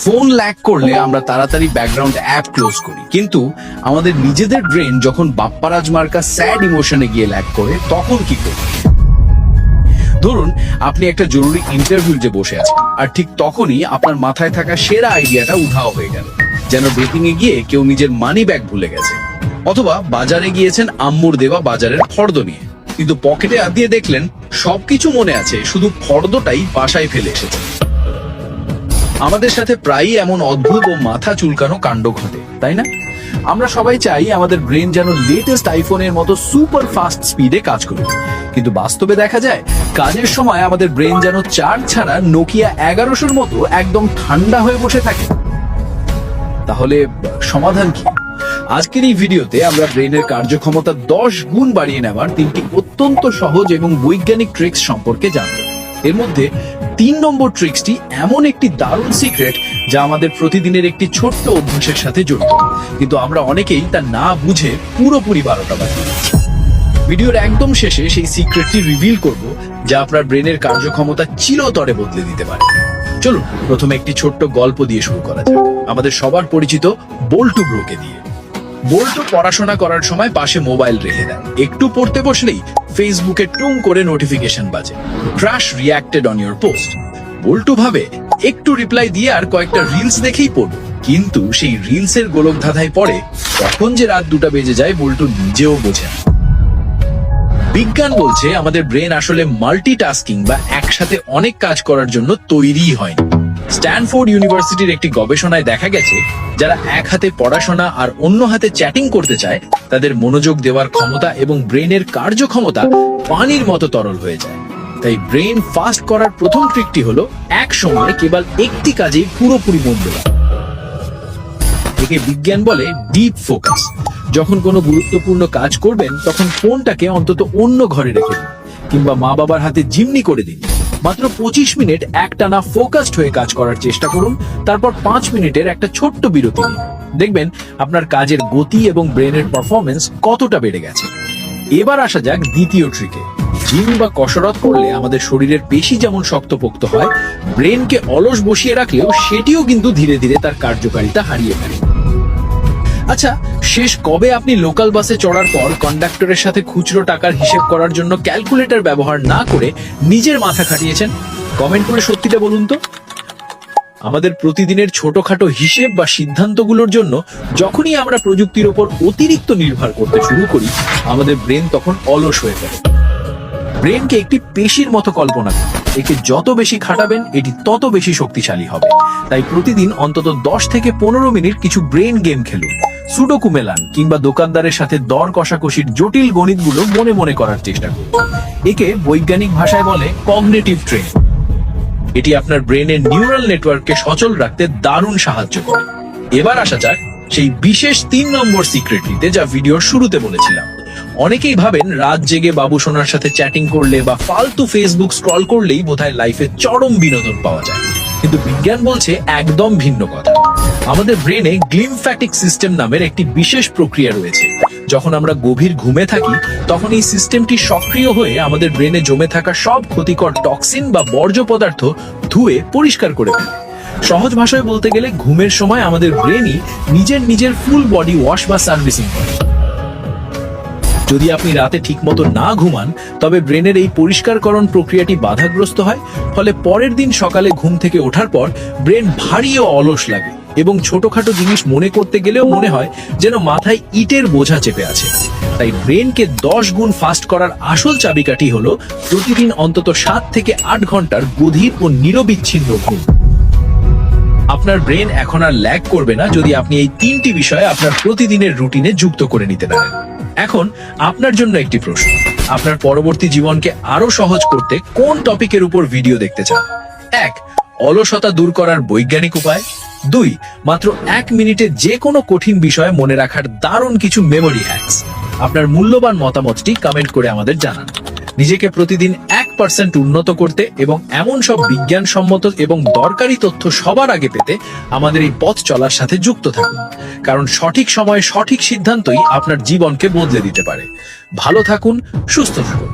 Phone lag করলে আমরা তাড়াতাড়ি ব্যাকগ্রাউন্ড অ্যাপ ক্লোজ করি, কিন্তু আমাদের নিজেদের ব্রেন যখন বাপ্পারাজ মার্কা স্যাড ইমোশনে গিয়ে ল্যাগ করে তখন কি করি? ধরুন আপনি একটা জরুরি ইন্টারভিউতে বসে আছেন, আর ঠিক তখনই আপনার মাথায় থাকা সেরা আইডিয়াটা উধাও হয়ে গেল, যেন ডেটিং এ গিয়ে কেউ নিজের মানি ব্যাগ ভুলে গেছে। অথবা বাজারে গিয়েছেন আম্মুর দেওয়া বাজারের ফর্দ নিয়ে, কিন্তু পকেটে হাত দিয়ে দেখলেন সবকিছু মনে আছে, শুধু ফর্দটাই বাসায় ফেলে এসেছে। আমাদের সাথে প্রায়ই এমন অদ্ভুত ও মাথা চুলকানো কাণ্ড ঘটে, তাই না? আমরা সবাই চাই আমাদের ব্রেন যেন লেটেস্ট আইফোনের মতো সুপার ফাস্ট স্পিডে কাজ করবে, কিন্তু বাস্তবে দেখা যায় কাজের সময় আমাদের ব্রেন যেন চার্জ ছাড়া নোকিয়া 1100-র মতো একদম ঠান্ডা হয়ে বসে থাকে। তাহলে সমাধান কি? আজকের এই ভিডিওতে আমরা ব্রেনের কার্যক্ষমতা 10 গুণ বাড়িয়ে নেওয়ার 3টি অত্যন্ত সহজ এবং বৈজ্ঞানিক ট্রিক্স সম্পর্কে জানব। এর মধ্যে 3 নম্বর ট্রিক্সটি এমন একটি দারুণ সিক্রেট যা আমাদের প্রতিদিনের একটি ছোট্ট অভ্যাসের সাথে জড়িত, কিন্তু আমরা অনেকেই তা না বুঝে পুরোপুরি 12টা বাজিয়ে দিচ্ছি। ভিডিওর একদম শেষে সেই সিক্রেটটি রিভিল করব যা আপনার ব্রেনের কার্যক্ষমতা চিরতরে বদলে দিতে পারে। চলুন প্রথমে একটি ছোট্ট গল্প দিয়ে শুরু করা যাক, আমাদের সবার পরিচিত বল্টু ব্রোকে দিয়ে। বল্টু পড়াশোনা করার সময় পাশে মোবাইল রেখে দেন। একটু পড়তে বসলেই ফেসবুকে টুং করে নোটিফিকেশন বাজে, ক্রাশ রিঅ্যাক্টেড অন ইওর পোস্ট। বল্টু ভাবে একটু রিপ্লাই দিয়ে আর কয়েকটা রিলস দেখেই পড়ব, কিন্তু সেই রিলসের গোলক ধাঁধায় পড়ে তখন যে রাত 2টা বেজে যায় বল্টু নিজেও বোঝে না। বিজ্ঞান বলছে আমাদের ব্রেন আসলে মাল্টিটাস্কিং বা একসাথে অনেক কাজ করার জন্য তৈরি হয়নি। স্ট্যানফোর্ড ইউনিভার্সিটির একটি গবেষণায় দেখা গেছে যারা এক হাতে পড়াশোনা আর অন্য হাতে চ্যাটিং করতে চায় তাদের মনোযোগ দেওয়ার ক্ষমতা এবং ব্রেনের কার্যক্ষমতা পানির মতো তরল হয়ে যায়। তাই ব্রেন ফাস্ট করার প্রথম ট্রিকটি হলো এক সময় কেবল একটি কাজেই পুরোপুরি মন দেওয়া। একে বিজ্ঞান বলে ডিপ ফোকাস। যখন কোনো গুরুত্বপূর্ণ কাজ করবেন তখন ফোনটাকে অন্তত অন্য ঘরে রেখে দিন, কিংবা মা বাবার হাতে জিম্মি করে দিন। মাত্র 25 মিনিট একটানা ফোকাসড হয়ে কাজ করার চেষ্টা করুন, তারপর 5 মিনিটের একটা ছোট্ট বিরতি নিন। দেখবেন আপনার কাজের গতি এবং ব্রেনের পারফরমেন্স কতটা বেড়ে গেছে। এবার আসা যাক দ্বিতীয় ট্রিকে। জিম বা কসরত করলে আমাদের শরীরের পেশি যেমন শক্তপোক্ত হয়, ব্রেনকে অলস বসিয়ে রাখলেও সেটিও কিন্তু ধীরে ধীরে তার কার্যকারিতা হারিয়ে ফেলে। আচ্ছা, শেষ কবে আপনি লোকাল বাসে চড়ার পর কন্ডাক্টরের সাথে খুচরো টাকার হিসেব করার জন্য ক্যালকুলেটর ব্যবহার না করে নিজের মাথা খাটিয়েছেন? কমেন্ট করে সত্যিটা বলুন তো। আমাদের প্রতিদিনের ছোটখাটো হিসেব বা সিদ্ধান্তগুলোর জন্য যখনই আমরা প্রযুক্তির উপর অতিরিক্ত নির্ভর করতে শুরু করি, আমাদের ব্রেন তখন অলস হয়ে পড়ে। ব্রেনকে একটি পেশির মতো কল্পনা করুন, একে যত বেশি খাটাবেন এটি তত বেশি শক্তিশালী হবে। তাই প্রতিদিন অন্তত 10 থেকে 15 মিনিট কিছু ব্রেন গেম খেলুন, সুডোকু মেলান, কিংবা দোকানদারের সাথে দর কষাকষির জটিল গণিতগুলো মনে মনে করার চেষ্টা করুন। একে বৈজ্ঞানিক ভাষায় বলে কগনিটিভ ট্রেনিং। এটি আপনার ব্রেনের নিউরাল নেটওয়ার্ককে সচল রাখতে দারুণ সাহায্য করে। এবার আসা যাক সেই বিশেষ 3 নম্বর সিক্রেটটিতে, যা ভিডিওর শুরুতে বলেছিলাম। অনেকেই ভাবেন রাত জেগে বাবু সোনার সাথে চ্যাটিং করলে বা ফালতু ফেসবুক স্ক্রল করলেই বোধহয় লাইফে চরম বিনোদন পাওয়া যায়, কিন্তু বিজ্ঞান বলছে একদম ভিন্ন কথা। আমাদের ব্রেনে গ্লিমফ্যাটিক সিস্টেম নামের একটি বিশেষ প্রক্রিয়া রয়েছে। যখন আমরা গভীর ঘুমে থাকি তখন এই সিস্টেমটি সক্রিয় হয়ে আমাদের ব্রেনে জমে থাকা সব ক্ষতিকর টক্সিন বা বর্জ্য পদার্থ ধুয়ে পরিষ্কার করে ফেলে। সহজ ভাষায় বলতে গেলে ঘুমের সময় আমাদের ব্রেনই নিজের ফুল বডি ওয়াশ বা সার্ভিসিং করে। যদি আপনি রাতে ঠিকমতো না ঘুমান তবে ব্রেনের এই পরিষ্কারকরণ প্রক্রিয়াটি বাধাগ্রস্ত হয়, ফলে পরের দিন সকালে ঘুম থেকে ওঠার পর ব্রেন ভারী ও অলস লাগে এবং ছোটখাটো জিনিস মনে করতে গেলেও মনে হয় যেন মাথায় ইটের বোঝা চেপে আছে। তাই ব্রেনকে 10 গুণ ফাস্ট করার আসল চাবিকাঠি হলো প্রতিদিন অন্তত 7 থেকে 8 ঘন্টার গভীর ও নিরবিচ্ছিন্ন ঘুম। আপনার ব্রেন এখন আর ল্যাগ করবে না যদি আপনি এই 3টি বিষয় আপনার প্রতিদিনের রুটিনে যুক্ত করে নিতে পারেন। এখন আপনার জন্য একটি প্রশ্ন, আপনার পরবর্তী জীবনকে আরো সহজ করতে কোন টপিকের উপর ভিডিও দেখতে চান? 1. অলসতা দূর করার বৈজ্ঞানিক উপায়। 2. মাত্র 1 মিনিটে যে কোনো কঠিন বিষয় মনে রাখার দারুণ কিছু মেমোরি হ্যাকস। আপনার মূল্যবান মতামতটি কমেন্ট করে আমাদের জানান। নিজেকে প্রতিদিন 1% উন্নত করতে এবং এমন সব বিজ্ঞানসম্মত এবং দরকারি তথ্য সবার আগে পেতে আমাদের এই পথ চলার সাথে যুক্ত থাকুন, কারণ সঠিক সময়ে সঠিক সিদ্ধান্তই আপনার জীবনকে বদলে দিতে পারে। ভালো থাকুন, সুস্থ থাকুন।